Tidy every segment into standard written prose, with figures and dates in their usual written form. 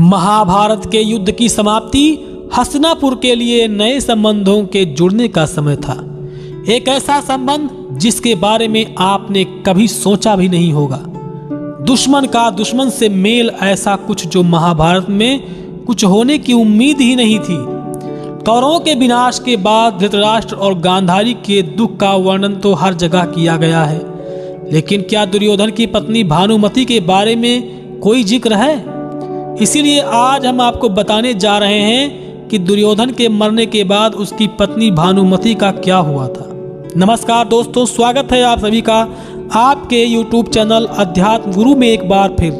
महाभारत के युद्ध की समाप्ति हस्तिनापुर के लिए नए संबंधों के जुड़ने का समय था। एक ऐसा संबंध जिसके बारे में आपने कभी सोचा भी नहीं होगा। दुश्मन का दुश्मन से मेल, ऐसा कुछ जो महाभारत में कुछ होने की उम्मीद ही नहीं थी। कौरवों के विनाश के बाद धृतराष्ट्र और गांधारी के दुख का वर्णन तो हर जगह किया गया है, लेकिन क्या दुर्योधन की पत्नी भानुमति के बारे में कोई जिक्र है? इसीलिए आज हम आपको बताने जा रहे हैं कि दुर्योधन के मरने के बाद उसकी पत्नी भानुमति का क्या हुआ था। नमस्कार दोस्तों, स्वागत है आप सभी का आपके YouTube चैनल अध्यात्म गुरु में एक बार फिर।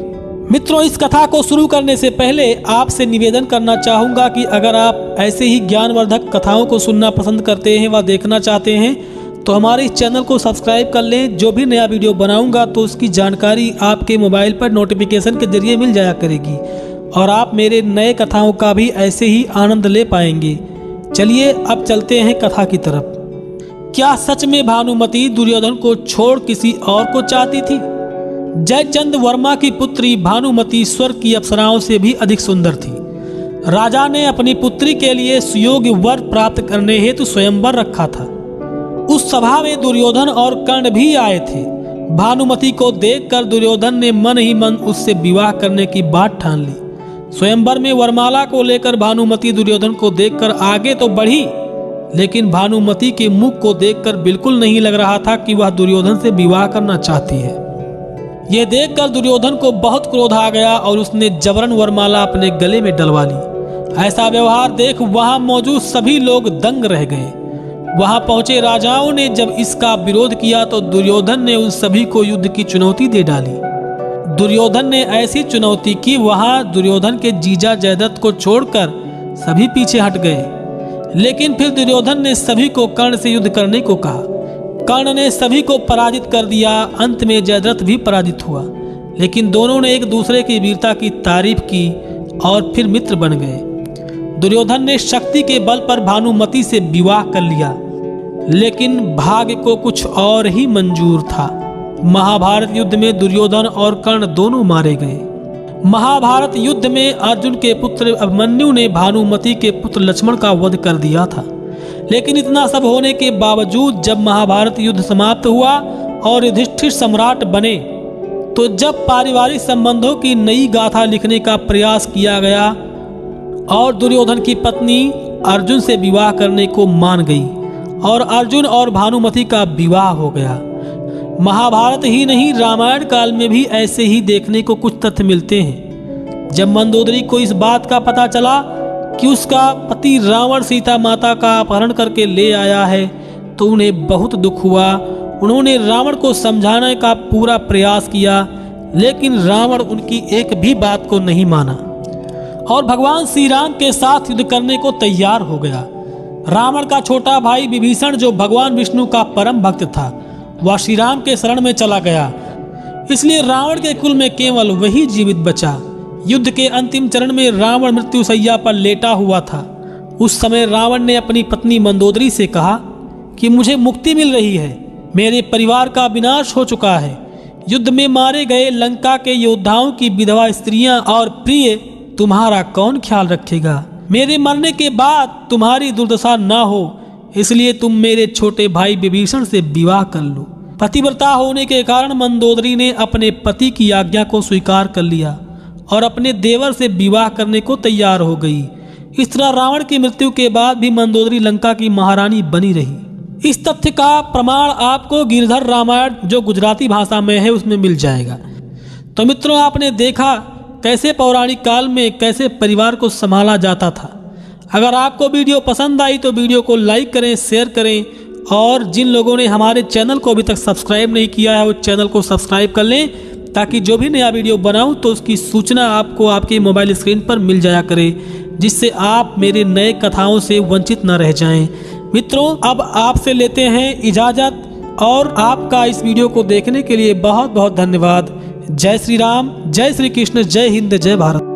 मित्रों, इस कथा को शुरू करने से पहले आपसे निवेदन करना चाहूँगा कि अगर आप ऐसे ही ज्ञानवर्धक कथाओं को सुनना पसंद करते हैं व देखना चाहते हैं तो हमारे इस चैनल को सब्सक्राइब कर लें। जो भी नया वीडियो बनाऊंगा तो उसकी जानकारी आपके मोबाइल पर नोटिफिकेशन के जरिए मिल जाया करेगी और आप मेरे नए कथाओं का भी ऐसे ही आनंद ले पाएंगे। चलिए अब चलते हैं कथा की तरफ। क्या सच में भानुमति दुर्योधन को छोड़ किसी और को चाहती थी? जयचंद वर्मा की पुत्री भानुमति स्वर्ग की अप्सराओं से भी अधिक सुंदर थी। राजा ने अपनी पुत्री के लिए सुयोग्य वर प्राप्त करने हेतु स्वयंवर रखा था। उस सभा में दुर्योधन और कर्ण भी आए थे। भानुमति को देखकर दुर्योधन ने मन ही मन उससे विवाह करने की बात ठान ली। स्वयंवर में वरमाला को लेकर भानुमति दुर्योधन को देखकर आगे तो बढ़ी, लेकिन भानुमति के मुख को देखकर बिल्कुल नहीं लग रहा था कि वह दुर्योधन से विवाह करना चाहती है। यह देखकर दुर्योधन को बहुत क्रोध आ गया और उसने जबरन वरमाला अपने गले में डलवा ली। ऐसा व्यवहार देख वहां मौजूद सभी लोग दंग रह गए। वहां पहुंचे राजाओं ने जब इसका विरोध किया तो दुर्योधन ने उन सभी को युद्ध की चुनौती दे डाली। दुर्योधन ने ऐसी चुनौती की वहां दुर्योधन के जीजा जयद्रथ को छोड़कर सभी पीछे हट गए। लेकिन फिर दुर्योधन ने सभी को कर्ण से युद्ध करने को कहा। कर्ण ने सभी को पराजित कर दिया। अंत में जयद्रथ भी पराजित हुआ, लेकिन दोनों ने एक दूसरे की वीरता की तारीफ की और फिर मित्र बन गए। दुर्योधन ने शक्ति के बल पर भानुमति से विवाह कर लिया, लेकिन भाग्य को कुछ और ही मंजूर था। महाभारत युद्ध में दुर्योधन और कर्ण दोनों मारे गए। महाभारत युद्ध में अर्जुन के पुत्र अभिमन्यु ने भानुमति के पुत्र लक्ष्मण का वध कर दिया था। लेकिन इतना सब होने के बावजूद जब महाभारत युद्ध समाप्त हुआ और युधिष्ठिर सम्राट बने, तो जब पारिवारिक संबंधों की नई गाथा लिखने का प्रयास किया गया और दुर्योधन की पत्नी अर्जुन से विवाह करने को मान गई और अर्जुन और भानुमति का विवाह हो गया। महाभारत ही नहीं, रामायण काल में भी ऐसे ही देखने को कुछ तथ्य मिलते हैं। जब मंदोदरी को इस बात का पता चला कि उसका पति रावण सीता माता का अपहरण करके ले आया है तो उन्हें बहुत दुख हुआ। उन्होंने रावण को समझाने का पूरा प्रयास किया, लेकिन रावण उनकी एक भी बात को नहीं माना और भगवान श्री राम के साथ युद्ध करने को तैयार हो गया। रावण का छोटा भाई विभीषण, जो भगवान विष्णु का परम भक्त था, वह श्री राम के शरण में चला गया। इसलिए रावण के कुल में केवल वही जीवित बचा। युद्ध के अंतिम चरण में रावण मृत्युशैया पर लेटा हुआ था। उस समय रावण ने अपनी पत्नी मंदोदरी से कहा कि मुझे मुक्ति मिल रही है, मेरे परिवार का विनाश हो चुका है। युद्ध में मारे गए लंका के योद्धाओं की विधवा स्त्रियां और प्रिय तुम्हारा कौन ख्याल रखेगा? मेरे मरने के बाद तुम्हारी दुर्दशा ना हो, इसलिए तुम मेरे छोटे भाई विभीषण से विवाह कर लो। पतिव्रता होने के कारण मंदोदरी ने अपने पति की आज्ञा को स्वीकार कर लिया और अपने देवर से विवाह करने को तैयार हो गई। इस तरह रावण की मृत्यु के बाद भी मंदोदरी लंका की महारानी बनी रही। इस तथ्य का प्रमाण आपको गिरधर रामायण, जो गुजराती भाषा में है, उसमें मिल जाएगा। तो मित्रों, आपने देखा कैसे पौराणिक काल में कैसे परिवार को संभाला जाता था। अगर आपको वीडियो पसंद आई तो वीडियो को लाइक करें, शेयर करें और जिन लोगों ने हमारे चैनल को अभी तक सब्सक्राइब नहीं किया है वो चैनल को सब्सक्राइब कर लें, ताकि जो भी नया वीडियो बनाऊं तो उसकी सूचना आपको आपके मोबाइल स्क्रीन पर मिल जाया करे, जिससे आप मेरे नए कथाओं से वंचित न रह जाएं। मित्रों, अब आपसे लेते हैं इजाज़त और आपका इस वीडियो को देखने के लिए बहुत बहुत धन्यवाद। जय श्री राम, जय श्री कृष्ण, जय हिंद, जय भारत।